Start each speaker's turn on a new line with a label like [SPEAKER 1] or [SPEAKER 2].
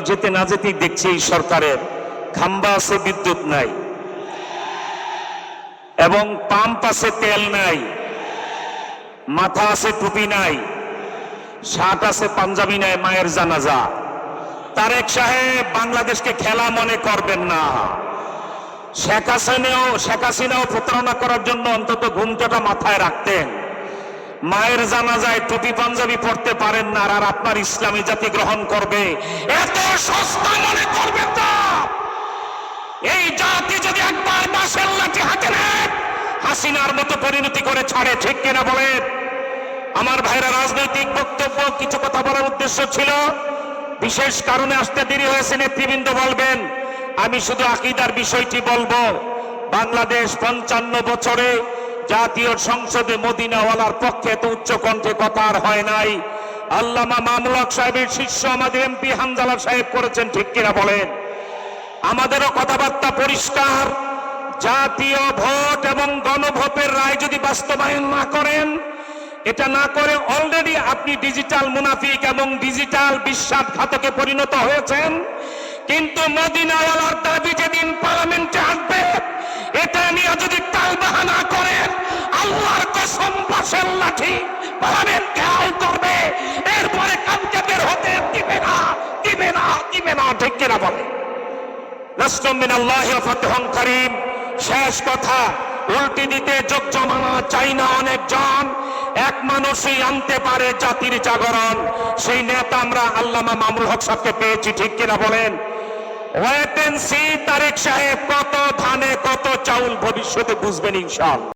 [SPEAKER 1] যেতে না যেতেই দেখছি এই সরকারের খাম্বা আছে, বিদ্যুৎ নাই, এবং পাম্প আছে, তেল নাই, মাথা আছে, টুপি নাই, শার্ট আছে, পাঞ্জাবি নাই, মায়ের জানাজা। তারেক সাহেব, বাংলাদেশকে খেলা মনে করবেন না। শেখ হাসিনাও প্রতারণা করার জন্য অন্তত ঘুমটাটা মাথায় রাখতেন। মায়ের জানাজায় টুপি পাঞ্জাবি পড়তে পারেন না, আর আপনার ইসলামী জাতি গ্রহণ করবে, এত সস্তা মনে করবেন না। এই জাতি যদি একবার বাঁশের লাঠি হাতে নেয়, হাসিনার মতো পরিণতি করে ছাড়ে, ঠিক কিনা বলেন? আমার ভাইরা, রাজনৈতিক বক্তব্য কিছু কথা বলার উদ্দেশ্য ছিল, বিশেষ কারণে আসতে দেরি হয়েছে, নেতৃবৃন্দ বলবেন। আমি শুধু আকীদার বিষয়টি বলবো। বাংলাদেশ 55 বছরে জাতীয় সংসদে মদিনাওয়ালার পক্ষে এত উচ্চ কণ্ঠে কথা আর হয় নাই। আল্লামা মামুনুল হক সাহেবের শিষ্য আমাদের এমপি হামজালা সাহেব করেছেন, ঠিক কিনা বলেন? আমাদেরও কথাবার্তা পরিষ্কার। জাতীয় ভোট এবং গণভোটের রায় যদি বাস্তবায়ন না করেন, এটা না করে অলরেডি আপনি ডিজিটাল মুনাফিক এবং ডিজিটাল বিশ্বাসঘাতকে পরিণত হয়েছেন। কিন্তু মদিনাওয়ালার দাবি যেদিন পার্লামেন্টে আসবে, এটা নিয়ে যদি টালবাহানা করেন, আল্লাহর কসম বাঁশের লাঠি পার্লামেন্টকে আউট করবে। এরপরে কামকে বের হতে দিবে না, দিবে না, দিবে না, ঠিক কিনা বলে? নাসরুম মিনাল্লাহি ওয়া ফাতহুন কারীম। শেষ কথা, উল্টি দিতে যোগ জমানা চাই না অনেকজন, এক মানুষই আনতে পারে জাতির জাগরণ। সেই নেতা আমরা আল্লামা মামুনুল হক সাহেবকে পেয়েছি, ঠিক কিনা বলেন? ওয়েট এন্ড সি, তারেক সাহেব কত ধানে কত চাউল ভবিষ্যতে বুঝবেন ইনশাআল্লাহ।